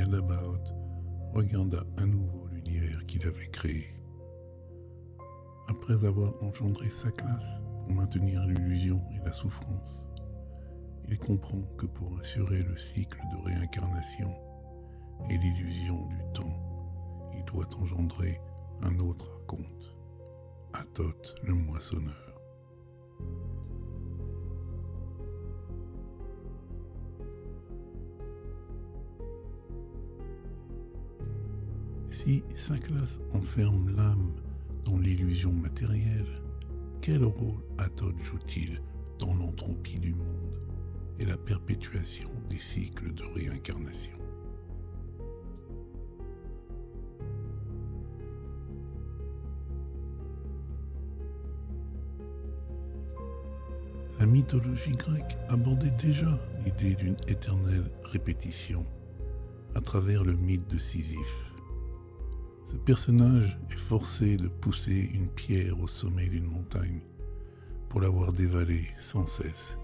Yaldabaoth regarda à nouveau l'univers qu'il avait créé. Après avoir engendré sa classe pour maintenir l'illusion et la souffrance, il comprend que pour assurer le cycle de réincarnation et l'illusion du temps, il doit engendrer un autre archonte, Athoth le moissonneur. Si sa classe enferme l'âme dans l'illusion matérielle, quel rôle Athoth joue-t-il dans l'entropie du monde et la perpétuation des cycles de réincarnation? La mythologie grecque abordait déjà l'idée d'une éternelle répétition à travers le mythe de Sisyphe. Ce personnage est forcé de pousser une pierre au sommet d'une montagne pour l'avoir dévalée sans cesse,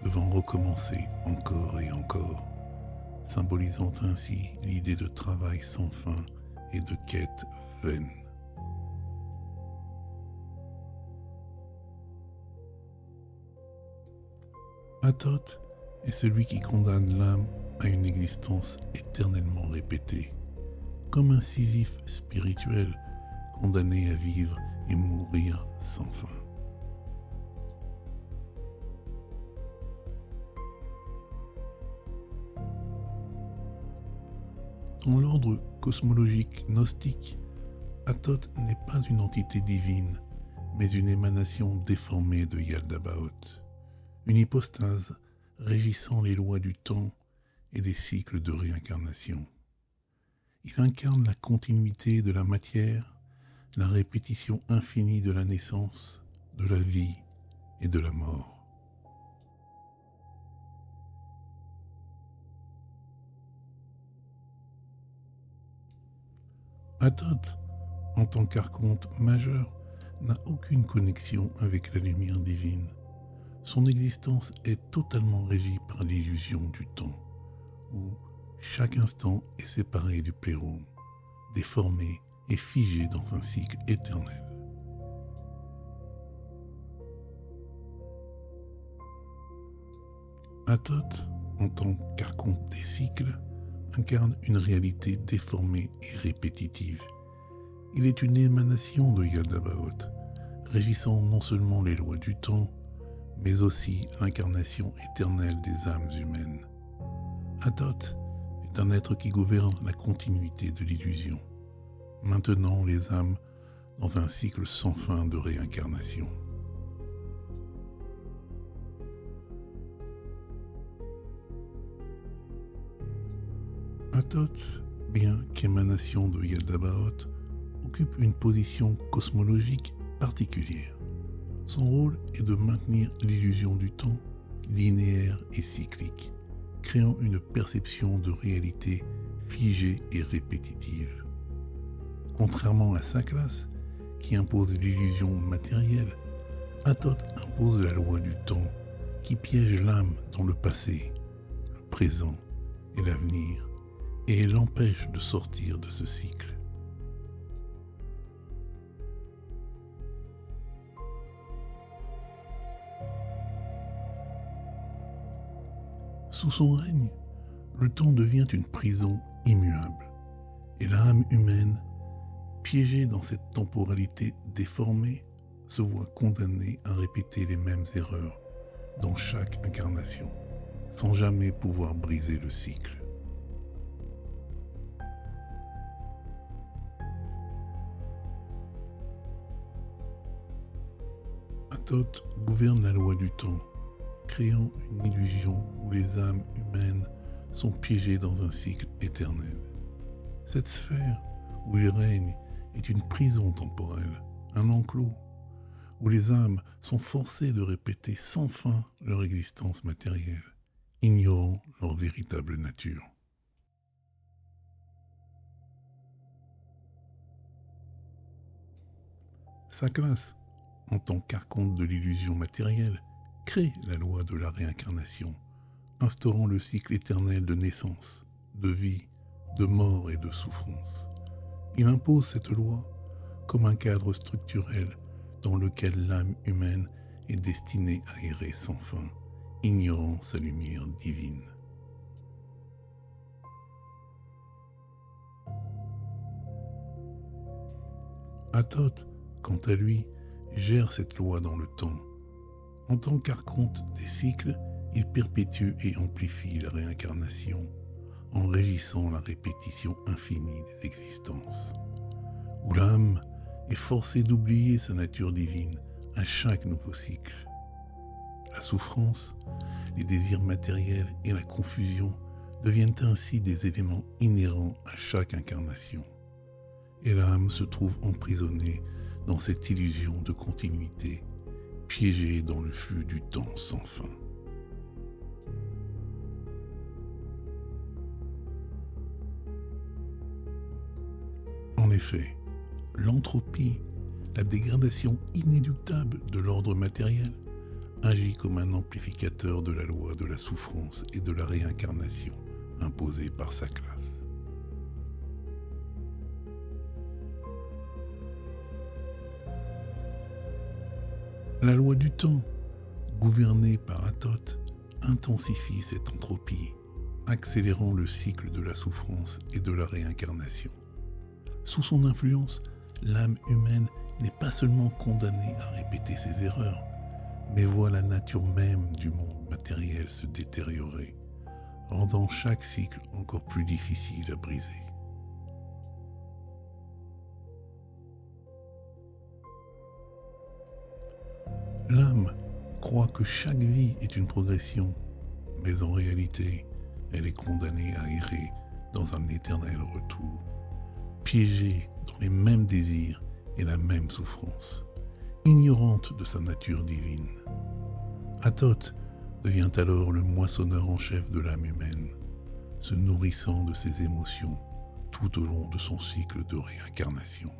devant recommencer encore et encore, symbolisant ainsi l'idée de travail sans fin et de quête vaine. Athoth est celui qui condamne l'âme à une existence éternellement répétée, comme un Sisyphe spirituel condamné à vivre et mourir sans fin. Dans l'ordre cosmologique gnostique, Athoth n'est pas une entité divine, mais une émanation déformée de Yaldabaoth, une hypostase régissant les lois du temps et des cycles de réincarnation. Il incarne la continuité de la matière, la répétition infinie de la naissance, de la vie et de la mort. Athoth, en tant qu'archonte majeur, n'a aucune connexion avec la lumière divine. Son existence est totalement régie par l'illusion du temps, où chaque instant est séparé du pléron, déformé et figé dans un cycle éternel. Athoth, en tant qu'archonte des cycles, incarne une réalité déformée et répétitive. Il est une émanation de Yaldabaoth, régissant non seulement les lois du temps, mais aussi l'incarnation éternelle des âmes humaines. Athoth est un être qui gouverne la continuité de l'illusion, maintenant les âmes dans un cycle sans fin de réincarnation. Athoth, bien qu'émanation de Yaldabaoth, occupe une position cosmologique particulière. Son rôle est de maintenir l'illusion du temps linéaire et cyclique, créant une perception de réalité figée et répétitive. Contrairement à sa classe, qui impose l'illusion matérielle, Athoth impose la loi du temps, qui piège l'âme dans le passé, le présent et l'avenir, et l'empêche de sortir de ce cycle. Sous son règne, le temps devient une prison immuable, et l'âme humaine, piégée dans cette temporalité déformée, se voit condamnée à répéter les mêmes erreurs dans chaque incarnation, sans jamais pouvoir briser le cycle. Athoth gouverne la loi du temps, créant une illusion où les âmes humaines sont piégées dans un cycle éternel. Cette sphère où il règne est une prison temporelle, un enclos, où les âmes sont forcées de répéter sans fin leur existence matérielle, ignorant leur véritable nature. Sa classe, en tant qu'archonte de l'illusion matérielle, crée la loi de la réincarnation, instaurant le cycle éternel de naissance, de vie, de mort et de souffrance. Il impose cette loi comme un cadre structurel dans lequel l'âme humaine est destinée à errer sans fin, ignorant sa lumière divine. Thoth, quant à lui, gère cette loi dans le temps. En tant qu'archonte des cycles, il perpétue et amplifie la réincarnation en régissant la répétition infinie des existences, où l'âme est forcée d'oublier sa nature divine à chaque nouveau cycle. La souffrance, les désirs matériels et la confusion deviennent ainsi des éléments inhérents à chaque incarnation. Et l'âme se trouve emprisonnée dans cette illusion de continuité, piégée dans le flux du temps sans fin. En effet, l'entropie, la dégradation inéluctable de l'ordre matériel, agit comme un amplificateur de la loi de la souffrance et de la réincarnation imposée par sa classe. La loi du temps, gouvernée par Thoth, intensifie cette entropie, accélérant le cycle de la souffrance et de la réincarnation. Sous son influence, l'âme humaine n'est pas seulement condamnée à répéter ses erreurs, mais voit la nature même du monde matériel se détériorer, rendant chaque cycle encore plus difficile à briser. L'âme croit que chaque vie est une progression, mais en réalité, elle est condamnée à errer dans un éternel retour, piégée dans les mêmes désirs et la même souffrance, ignorante de sa nature divine. Thoth devient alors le moissonneur en chef de l'âme humaine, se nourrissant de ses émotions tout au long de son cycle de réincarnation.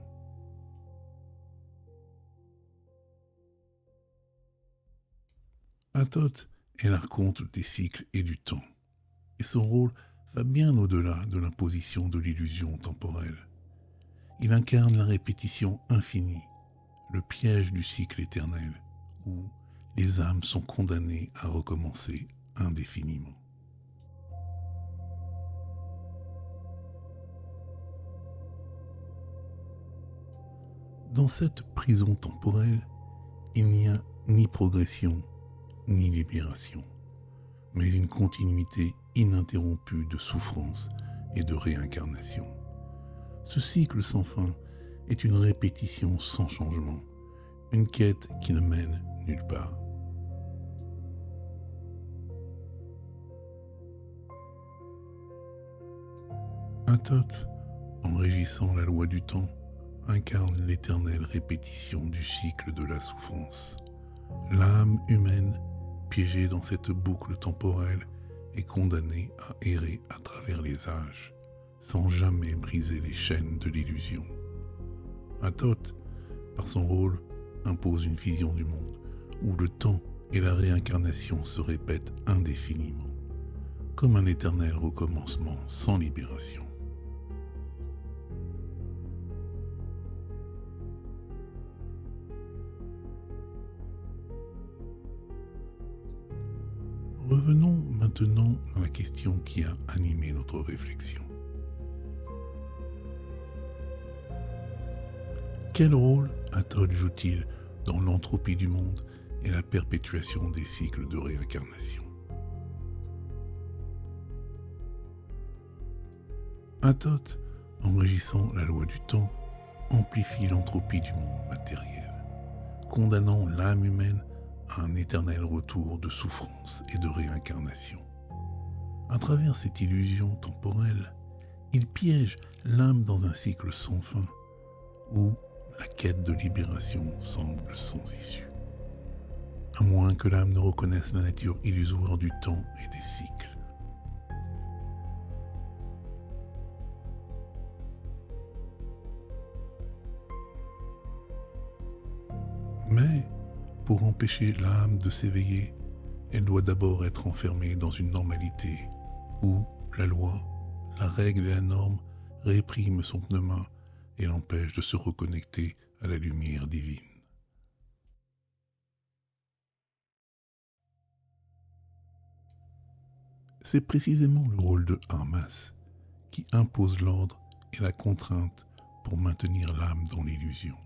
Thoth est l'archonte des cycles et du temps, et son rôle va bien au-delà de l'imposition de l'illusion temporelle. Il incarne la répétition infinie, le piège du cycle éternel, où les âmes sont condamnées à recommencer indéfiniment. Dans cette prison temporelle, il n'y a ni progression, ni libération, mais une continuité ininterrompue de souffrance et de réincarnation. Ce cycle sans fin est une répétition sans changement, une quête qui ne mène nulle part. Thoth, en régissant la loi du temps, incarne l'éternelle répétition du cycle de la souffrance. L'âme humaine, piégée dans cette boucle temporelle, est condamnée à errer à travers les âges, sans jamais briser les chaînes de l'illusion. Thoth, par son rôle, impose une vision du monde où le temps et la réincarnation se répètent indéfiniment, comme un éternel recommencement sans libération. Revenons maintenant à la question qui a animé notre réflexion. Quel rôle Thoth joue-t-il dans l'entropie du monde et la perpétuation des cycles de réincarnation? Thoth, en régissant la loi du temps, amplifie l'entropie du monde matériel, condamnant l'âme humaine à un éternel retour de souffrance et de réincarnation. À travers cette illusion temporelle, il piège l'âme dans un cycle sans fin, où la quête de libération semble sans issue, à moins que l'âme ne reconnaisse la nature illusoire du temps et des cycles. Mais, pour empêcher l'âme de s'éveiller, elle doit d'abord être enfermée dans une normalité où la loi, la règle et la norme répriment son pneuma et l'empêchent de se reconnecter à la lumière divine. C'est précisément le rôle de Hermas qui impose l'ordre et la contrainte pour maintenir l'âme dans l'illusion.